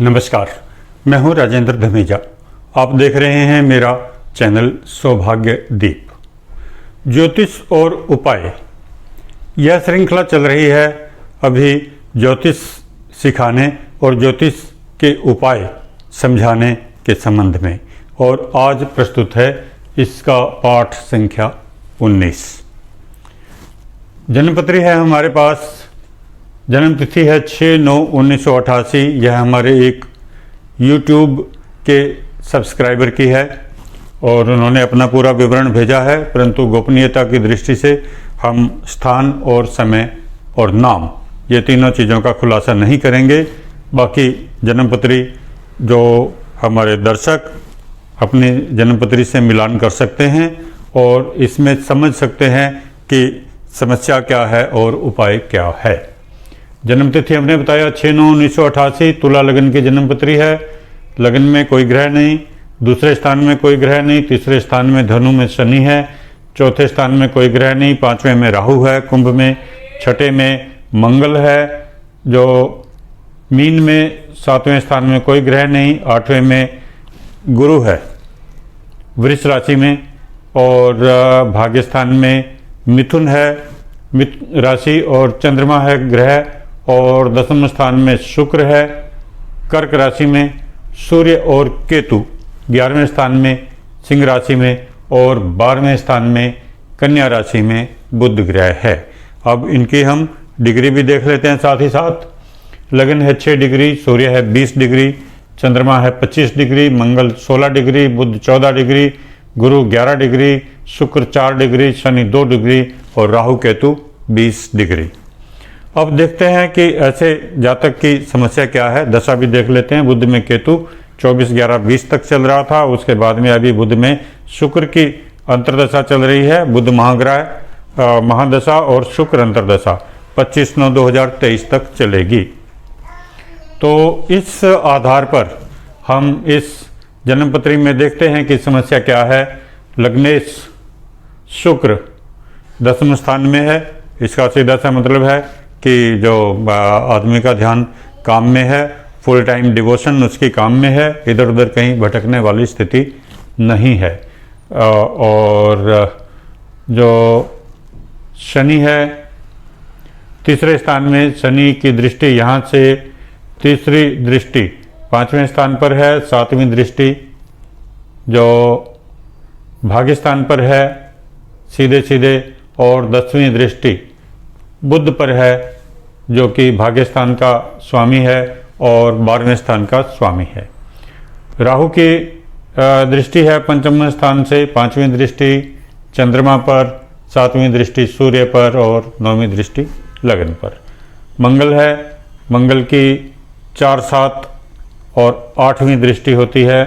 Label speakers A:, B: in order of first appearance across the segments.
A: नमस्कार, मैं हूं राजेंद्र धमीजा। आप देख रहे हैं मेरा चैनल सौभाग्य दीप। ज्योतिष और उपाय, यह श्रृंखला चल रही है अभी ज्योतिष सिखाने और ज्योतिष के उपाय समझाने के संबंध में, और आज प्रस्तुत है इसका पाठ संख्या 19। जन्मपत्री है हमारे पास, जन्म तिथि है 6/9/1988। यह हमारे एक YouTube के सब्सक्राइबर की है और उन्होंने अपना पूरा विवरण भेजा है, परंतु गोपनीयता की दृष्टि से हम स्थान और समय और नाम ये तीनों चीज़ों का खुलासा नहीं करेंगे। बाकी जन्मपत्री जो हमारे दर्शक अपनी जन्मपत्री से मिलान कर सकते हैं और इसमें समझ सकते हैं कि समस्या क्या है और उपाय क्या है। जन्मतिथि हमने बताया 6/9/1988। तुला लगन की जन्मपत्री है। लगन में कोई ग्रह नहीं, दूसरे स्थान में कोई ग्रह नहीं, तीसरे स्थान में धनु में शनि है, चौथे स्थान में कोई ग्रह नहीं, पांचवें में राहु है, कुंभ में, छठे में मंगल है, जो मीन में सातवें स्थान में कोई ग्रह नहीं, आठवें में गुरु है वृष राशि में, और भाग्य स्थान में मिथुन है राशि और चंद्रमा है ग्रह, और दसम स्थान में शुक्र है कर्क राशि में, सूर्य और केतु 11वें स्थान में सिंह राशि में, और 12वें स्थान में कन्या राशि में बुध ग्रह है। अब इनकी हम डिग्री भी देख लेते हैं साथ ही साथ। लगन है 6 डिग्री, सूर्य है 20 डिग्री, चंद्रमा है 25 डिग्री, मंगल 16 डिग्री, बुध 14 डिग्री, गुरु 11 डिग्री, शुक्र 4 डिग्री, शनि 2 डिग्री और राहु केतु 20 डिग्री। अब देखते हैं कि ऐसे जातक की समस्या क्या है। दशा भी देख लेते हैं। बुध में केतु 24/11/20 तक चल रहा था, उसके बाद में अभी बुध में शुक्र की अंतर्दशा चल रही है। बुध महाग्रह महादशा और शुक्र अंतर्दशा 25/9/2023 तक चलेगी। तो इस आधार पर हम इस जन्मपत्री में देखते हैं कि समस्या क्या है। लग्नेश शुक्र 10वें स्थान में है। इसका सीधा सा मतलब है कि जो आदमी का ध्यान काम में है, फुल टाइम डिवोशन उसकी काम में है, इधर उधर कहीं भटकने वाली स्थिति नहीं है। और जो शनि है तीसरे स्थान में, शनि की दृष्टि यहाँ से तीसरी दृष्टि 5वें स्थान पर है, 7वीं दृष्टि जो भाग्य स्थान पर है सीधे सीधे, और 10वीं दृष्टि बुध पर है जो कि भाग्य स्थान का स्वामी है और 12वें स्थान का स्वामी है। राहु की दृष्टि है 5वें स्थान से, 5वीं दृष्टि चंद्रमा पर, 7वीं दृष्टि सूर्य पर और 9वीं दृष्टि लगन पर। मंगल है, मंगल की 4, 7 और 8वीं दृष्टि होती है।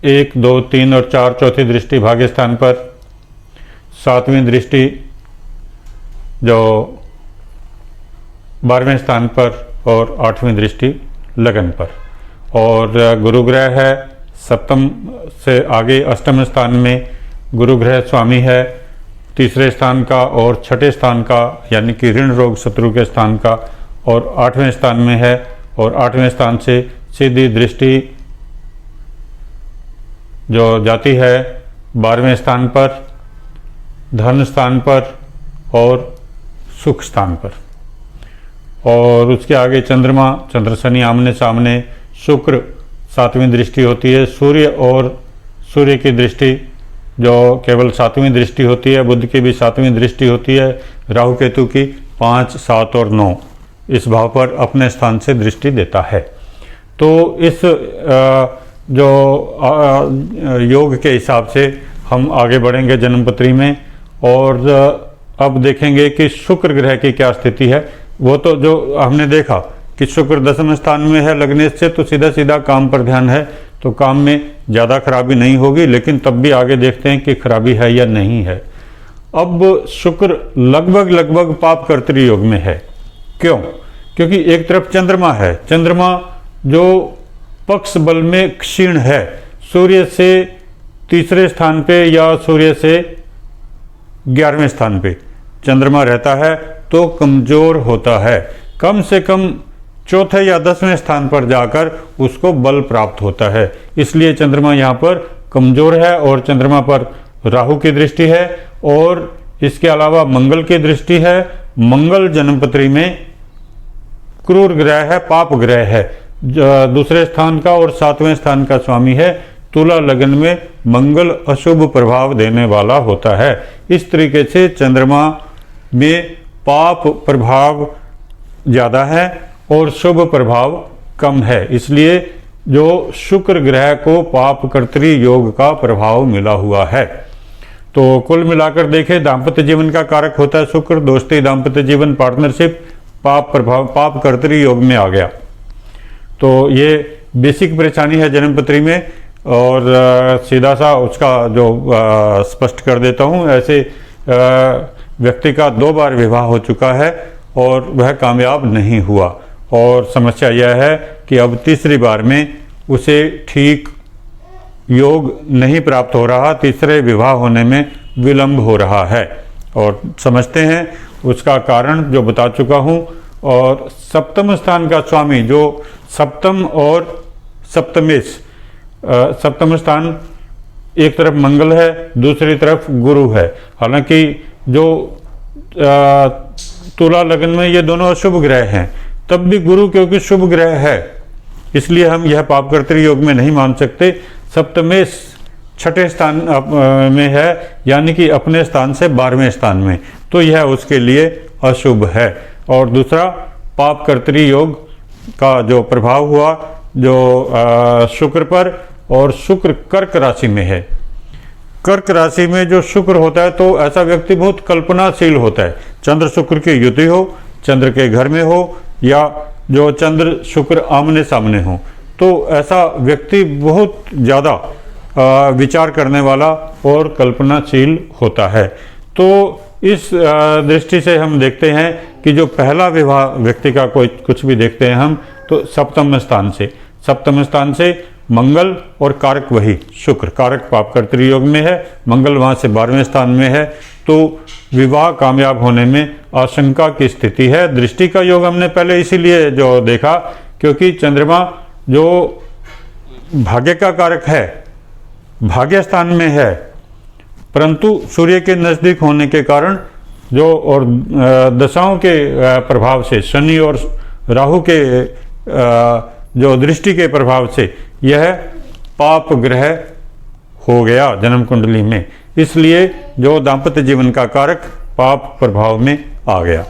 A: 1, 2, 3 और 4 चौथी दृष्टि भाग्य स्थान पर, 7वीं दृष्टि जो 12वें स्थान पर और 8वीं दृष्टि लगन पर। और गुरु ग्रह है सप्तम से आगे 8वें स्थान में गुरु ग्रह स्वामी है, तीसरे स्थान का और छठे स्थान का, यानी कि ऋण रोग शत्रु के स्थान का, और 8वें स्थान में है, और 8वें स्थान से सीधी दृष्टि जो जाती है 12वें स्थान पर, धन स्थान पर और सुख स्थान पर। और उसके आगे चंद्रमा, चंद्र शनि आमने सामने, शुक्र 7वीं दृष्टि होती है, सूर्य और सूर्य की दृष्टि जो केवल 7वीं दृष्टि होती है, बुध की भी 7वीं दृष्टि होती है, राहु केतु की 5, 7 और 9 इस भाव पर अपने स्थान से दृष्टि देता है। तो इस जो योग के हिसाब से हम आगे बढ़ेंगे जन्मपत्री में, और अब देखेंगे कि शुक्र ग्रह की क्या स्थिति है। वो तो जो हमने देखा कि शुक्र 10वें स्थान में है लग्नेश से, तो सीधा सीधा काम पर ध्यान है, तो काम में ज़्यादा खराबी नहीं होगी, लेकिन तब भी आगे देखते हैं कि खराबी है या नहीं है। अब शुक्र लगभग पाप कर्तृ योग में है। क्यों? क्योंकि एक तरफ चंद्रमा है, चंद्रमा जो पक्ष बल में क्षीण है, सूर्य से तीसरे स्थान पे या सूर्य से 11वें स्थान पे चंद्रमा रहता है तो कमजोर होता है। कम से कम चौथे या 10वें स्थान पर जाकर उसको बल प्राप्त होता है। इसलिए चंद्रमा यहाँ पर कमजोर है और चंद्रमा पर राहु की दृष्टि है और इसके अलावा मंगल की दृष्टि है। मंगल जन्मपत्री में क्रूर ग्रह है, पाप ग्रह है, दूसरे स्थान का और 7वें स्थान का स्वामी है। तुला लगन में मंगल अशुभ प्रभाव देने वाला होता है। इस तरीके से चंद्रमा में पाप प्रभाव ज़्यादा है और शुभ प्रभाव कम है। इसलिए जो शुक्र ग्रह को पाप कर्तरी योग का प्रभाव मिला हुआ है। तो कुल मिलाकर देखें, दाम्पत्य जीवन का कारक होता है शुक्र। दोस्ती, दाम्पत्य जीवन, पार्टनरशिप पाप प्रभाव, पाप कर्तरी योग में आ गया। तो ये बेसिक परेशानी है जन्मपत्री में और सीधा सा उसका जो स्पष्ट कर देता हूँ। ऐसे व्यक्ति का 2 बार विवाह हो चुका है और वह कामयाब नहीं हुआ और समस्या यह है कि अब तीसरी बार में उसे ठीक योग नहीं प्राप्त हो रहा, तीसरे विवाह होने में विलंब हो रहा है। और समझते हैं उसका कारण जो बता चुका हूँ। और सप्तम स्थान का स्वामी जो सप्तम और सप्तमेश, सप्तम स्थान एक तरफ मंगल है, दूसरी तरफ गुरु है। हालांकि जो तुला लगन में ये दोनों अशुभ ग्रह हैं, तब भी गुरु क्योंकि शुभ ग्रह है इसलिए हम यह पाप कर्तरी योग में नहीं मान सकते। सप्तमेश 6ठे स्थान में है, यानी कि अपने स्थान से 12वें स्थान में, तो यह उसके लिए अशुभ है। और दूसरा पाप कर्तरी योग का जो प्रभाव हुआ जो शुक्र पर, और शुक्र कर्क राशि में है। कर्क राशि में जो शुक्र होता है तो ऐसा व्यक्ति बहुत कल्पनाशील होता है। चंद्र शुक्र की युति हो, चंद्र के घर में हो या जो चंद्र शुक्र आमने सामने हो, तो ऐसा व्यक्ति बहुत ज़्यादा विचार करने वाला और कल्पनाशील होता है। तो इस दृष्टि से हम देखते हैं कि जो पहला विवाह व्यक्ति का कोई कुछ भी देखते हैं हम, तो सप्तम स्थान से मंगल और कारक वही शुक्र, कारक पाप कर्तरी योग में है, मंगल वहाँ से 12वें स्थान में है, तो विवाह कामयाब होने में आशंका की स्थिति है। दृष्टि का योग हमने पहले इसीलिए जो देखा क्योंकि चंद्रमा जो भाग्य का कारक है, भाग्य स्थान में है, परंतु सूर्य के नज़दीक होने के कारण जो और दशाओं के प्रभाव से, शनि और राहु के जो दृष्टि के प्रभाव से यह पाप ग्रह हो गया जन्म कुंडली में। इसलिए जो दाम्पत्य जीवन का कारक पाप प्रभाव में आ गया।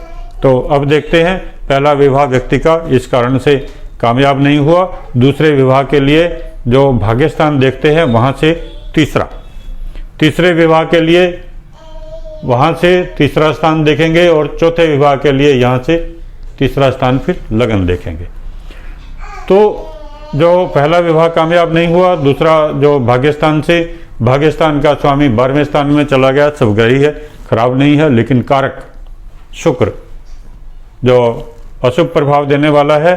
A: तो अब देखते हैं पहला विवाह व्यक्ति का इस कारण से कामयाब नहीं हुआ। दूसरे विवाह के लिए जो भाग्य स्थान देखते हैं वहाँ से तीसरे विवाह के लिए वहाँ से तीसरा स्थान देखेंगे और चौथे विवाह के लिए यहाँ से तीसरा स्थान फिर लगन देखेंगे। तो जो पहला विवाह कामयाब नहीं हुआ, दूसरा जो भाग्यस्थान का स्वामी 12वें स्थान में चला गया, सब ग्रही है, खराब नहीं है, लेकिन कारक शुक्र जो अशुभ प्रभाव देने वाला है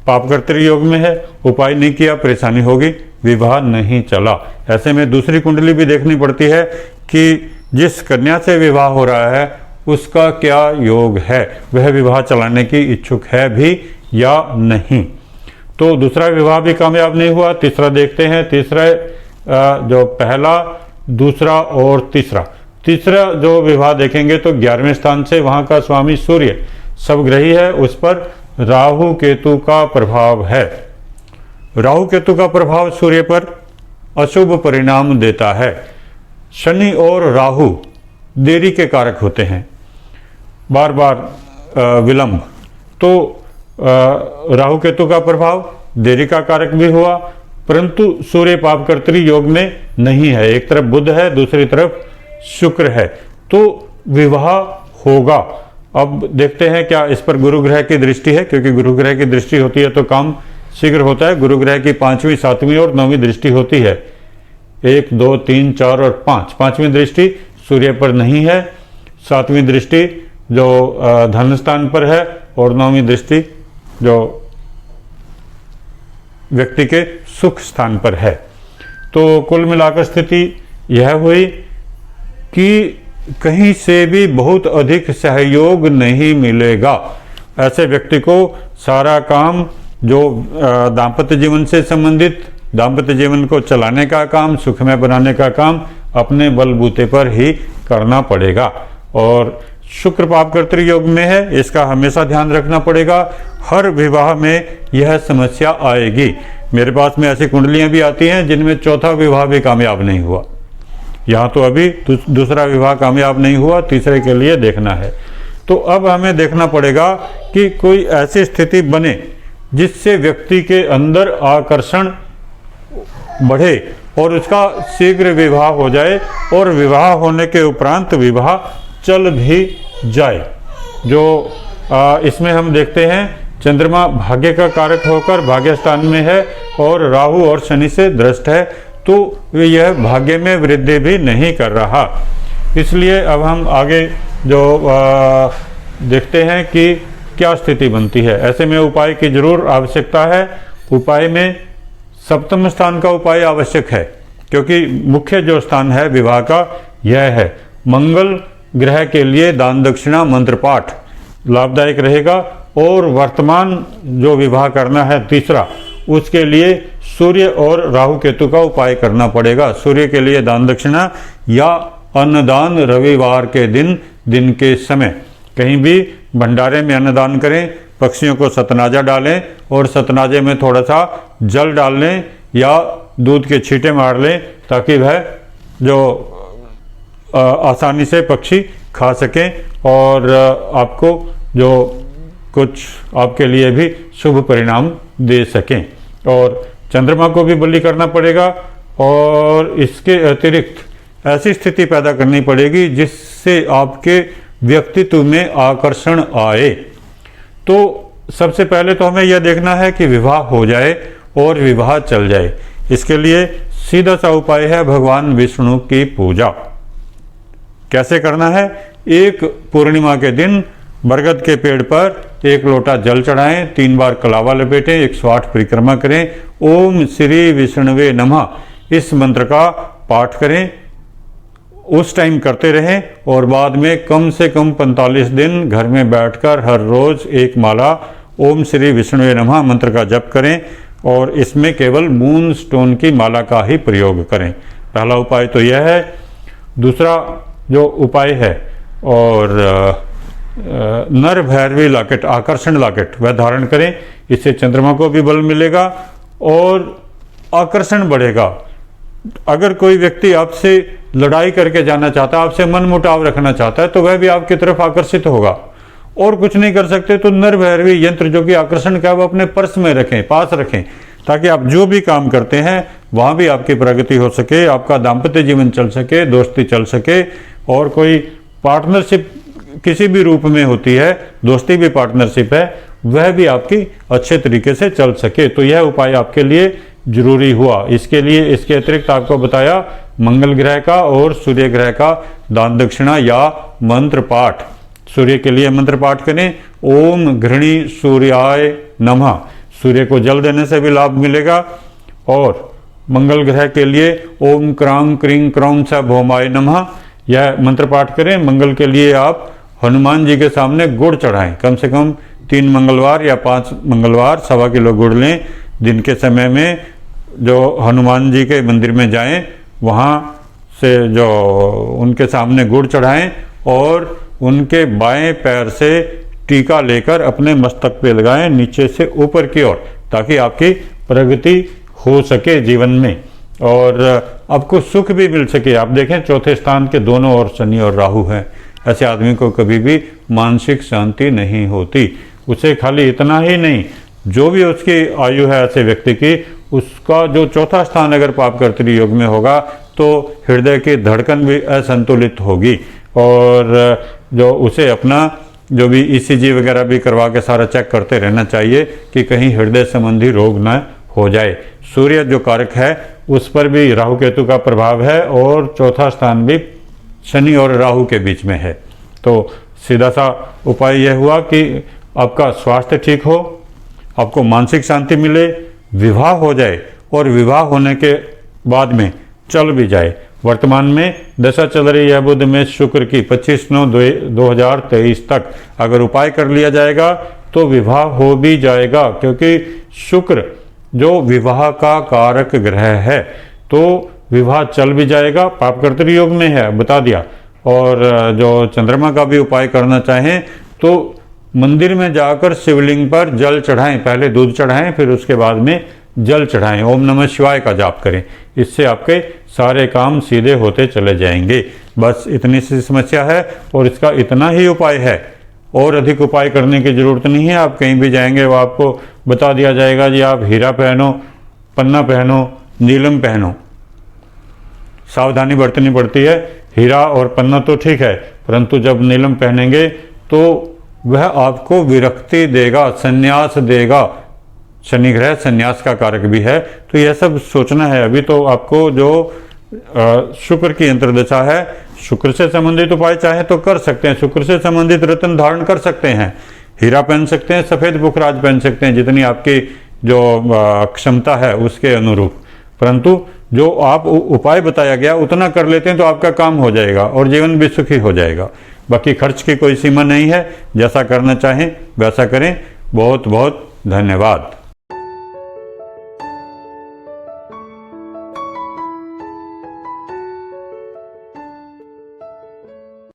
A: पाप कर्तरी योग में है, उपाय नहीं किया, परेशानी होगी, विवाह नहीं चला। ऐसे में दूसरी कुंडली भी देखनी पड़ती है कि जिस कन्या से विवाह हो रहा है उसका क्या योग है, वह विवाह चलाने की इच्छुक है भी या नहीं। तो दूसरा विवाह भी कामयाब नहीं हुआ। तीसरा देखते हैं, तीसरा जो पहला, दूसरा और तीसरा जो विवाह देखेंगे तो 11वें स्थान से वहाँ का स्वामी सूर्य सब ग्रही है, उस पर राहु केतु का प्रभाव है। राहु केतु का प्रभाव सूर्य पर अशुभ परिणाम देता है। शनि और राहु देरी के कारक होते हैं, बार बार विलंब। तो राहु केतु का प्रभाव देरी का कारक भी हुआ, परंतु सूर्य पाप कर्तरी योग में नहीं है। एक तरफ बुध है, दूसरी तरफ शुक्र है, तो विवाह होगा। अब देखते हैं क्या इस पर गुरु ग्रह की दृष्टि है, क्योंकि गुरु ग्रह की दृष्टि होती है तो काम शीघ्र होता है। गुरु ग्रह की 5वीं, 7वीं और 9वीं दृष्टि होती है। 1, 2, 3, 4 और 5, 5वीं दृष्टि सूर्य पर नहीं है। 7वीं दृष्टि जो धन स्थान पर है और 9वीं दृष्टि जो व्यक्ति के सुख स्थान पर है। तो कुल मिलाकर स्थिति यह हुई कि कहीं से भी बहुत अधिक सहयोग नहीं मिलेगा। ऐसे व्यक्ति को सारा काम जो दाम्पत्य जीवन से संबंधित, दाम्पत्य जीवन को चलाने का काम, सुखमय बनाने का काम अपने बलबूते पर ही करना पड़ेगा। और शुक्र पापकर्तृ योग में है, इसका हमेशा ध्यान रखना पड़ेगा। हर विवाह में यह समस्या आएगी। मेरे पास में ऐसी कुंडलियां भी आती हैं जिनमें चौथा विवाह भी कामयाब नहीं हुआ। यहाँ तो अभी दूसरा विवाह कामयाब नहीं हुआ, तीसरे के लिए देखना है। तो अब हमें देखना पड़ेगा कि कोई ऐसी स्थिति बने जिससे व्यक्ति के अंदर आकर्षण बढ़े और उसका शीघ्र विवाह हो जाए, और विवाह होने के उपरांत विवाह चल भी जाए। जो इसमें हम देखते हैं चंद्रमा भाग्य का कारक होकर भाग्य स्थान में है और राहु और शनि से दृष्ट है, तो यह भाग्य में वृद्धि भी नहीं कर रहा। इसलिए अब हम आगे जो देखते हैं कि क्या स्थिति बनती है। ऐसे में उपाय की जरूर आवश्यकता है। उपाय में सप्तम स्थान का उपाय आवश्यक है, क्योंकि मुख्य जो स्थान है विवाह का यह है। मंगल ग्रह के लिए दान दक्षिणा मंत्र पाठ लाभदायक रहेगा। और वर्तमान जो विवाह करना है तीसरा, उसके लिए सूर्य और राहु केतु का उपाय करना पड़ेगा। सूर्य के लिए दान दक्षिणा या अन्नदान रविवार के दिन के समय कहीं भी भंडारे में अन्नदान करें, पक्षियों को सतनाजा डालें और सतनाजे में थोड़ा सा जल डाल लें या दूध के छींटे मार लें, ताकि वह जो आसानी से पक्षी खा सकें और आपको जो कुछ आपके लिए भी शुभ परिणाम दे सकें। और चंद्रमा को भी बलि करना पड़ेगा, और इसके अतिरिक्त ऐसी स्थिति पैदा करनी पड़ेगी जिससे आपके व्यक्तित्व में आकर्षण आए। तो सबसे पहले तो हमें यह देखना है कि विवाह हो जाए और विवाह चल जाए। इसके लिए सीधा सा उपाय है भगवान विष्णु की पूजा। कैसे करना है? एक पूर्णिमा के दिन बरगद के पेड़ पर एक लोटा जल चढ़ाएं, 3 बार कलावा लपेटें, 108 परिक्रमा करें, ओम श्री विष्णुवे नमः इस मंत्र का पाठ करें। उस टाइम करते रहें और बाद में कम से कम 45 दिन घर में बैठकर हर रोज एक माला ओम श्री विष्णुवे नमः मंत्र का जप करें, और इसमें केवल मून स्टोन की माला का ही प्रयोग करें। पहला उपाय तो यह है। दूसरा जो उपाय है, और नर भैरवी लॉकेट, आकर्षण लॉकेट, वह धारण करें। इससे चंद्रमा को भी बल मिलेगा और आकर्षण बढ़ेगा। अगर कोई व्यक्ति आपसे लड़ाई करके जाना चाहता है, आपसे मन मुटाव रखना चाहता है, तो वह भी आपकी तरफ आकर्षित होगा। और कुछ नहीं कर सकते तो नर भैरवी यंत्र जो कि आकर्षण का, वो अपने पर्स में रखें, पास रखें, ताकि आप जो भी काम करते हैं वहाँ भी आपकी प्रगति हो सके, आपका दाम्पत्य जीवन चल सके, दोस्ती चल सके, और कोई पार्टनरशिप किसी भी रूप में होती है, दोस्ती भी पार्टनरशिप है, वह भी आपकी अच्छे तरीके से चल सके। तो यह उपाय आपके लिए जरूरी हुआ। इसके लिए इसके अतिरिक्त आपको बताया मंगल ग्रह का और सूर्य ग्रह का दान दक्षिणा या मंत्र पाठ। सूर्य के लिए मंत्र पाठ करें, ओम घृणी सूर्याय नमः, सूर्य को जल देने से भी लाभ मिलेगा। और मंगल ग्रह के लिए ओम क्रांग क्रीं क्रौं स भौमाय नमः, यह मंत्र पाठ करें। मंगल के लिए आप हनुमान जी के सामने गुड़ चढ़ाएं, कम से कम 3 मंगलवार या 5 मंगलवार 1.25 किलो गुड़ लें। दिन के समय में जो हनुमान जी के मंदिर में जाएं, वहाँ से जो उनके सामने गुड़ चढ़ाएं और उनके बाएं पैर से टीका लेकर अपने मस्तक पे लगाएं, नीचे से ऊपर की ओर, ताकि आपकी प्रगति हो सके जीवन में और आपको सुख भी मिल सके। आप देखें चौथे स्थान के दोनों ओर शनि और राहु हैं। ऐसे आदमी को कभी भी मानसिक शांति नहीं होती। उसे खाली इतना ही नहीं, जो भी उसकी आयु है ऐसे व्यक्ति की, उसका जो चौथा स्थान अगर पापकर्तृ योग में होगा तो हृदय की धड़कन भी असंतुलित होगी, और जो उसे अपना जो भी ECG वगैरह भी करवा के सारा चेक करते रहना चाहिए कि कहीं हृदय संबंधी रोग न हो जाए। सूर्य जो कारक है उस पर भी राहु केतु का प्रभाव है, और चौथा स्थान भी शनि और राहु के बीच में है। तो सीधा सा उपाय यह हुआ कि आपका स्वास्थ्य ठीक हो, आपको मानसिक शांति मिले, विवाह हो जाए, और विवाह होने के बाद में चल भी जाए। वर्तमान में दशा चल रही है बुध में शुक्र की 25/9/2023 तक। अगर उपाय कर लिया जाएगा तो विवाह हो भी जाएगा, क्योंकि शुक्र जो विवाह का कारक ग्रह है, तो विवाह चल भी जाएगा, पाप कर्तृ योग में है, बता दिया। और जो चंद्रमा का भी उपाय करना चाहें तो मंदिर में जाकर शिवलिंग पर जल चढ़ाएं, पहले दूध चढ़ाएं, फिर उसके बाद में जल चढ़ाएं, ओम नमः शिवाय का जाप करें। इससे आपके सारे काम सीधे होते चले जाएंगे। बस इतनी सी समस्या है और इसका इतना ही उपाय है, और अधिक उपाय करने की ज़रूरत नहीं है। आप कहीं भी जाएंगे वो आपको बता दिया जाएगा जी आप हीरा पहनो, पन्ना पहनो, नीलम पहनो। सावधानी बरतनी पड़ती है। हीरा और पन्ना तो ठीक है, परंतु जब नीलम पहनेंगे तो वह आपको विरक्ति देगा, संन्यास देगा। शनि ग्रह संन्यास का कारक भी है, तो यह सब सोचना है। अभी तो आपको जो शुक्र की अंतर्दशा है, शुक्र से संबंधित उपाय चाहे तो कर सकते हैं। शुक्र से संबंधित रत्न धारण कर सकते हैं, हीरा पहन सकते हैं, सफ़ेद पुखराज पहन सकते हैं, जितनी आपकी जो क्षमता है उसके अनुरूप। परंतु जो आप उपाय बताया गया उतना कर लेते हैं तो आपका काम हो जाएगा और जीवन भी सुखी हो जाएगा। बाकी खर्च की कोई सीमा नहीं है, जैसा करना चाहें वैसा करें। बहुत बहुत धन्यवाद।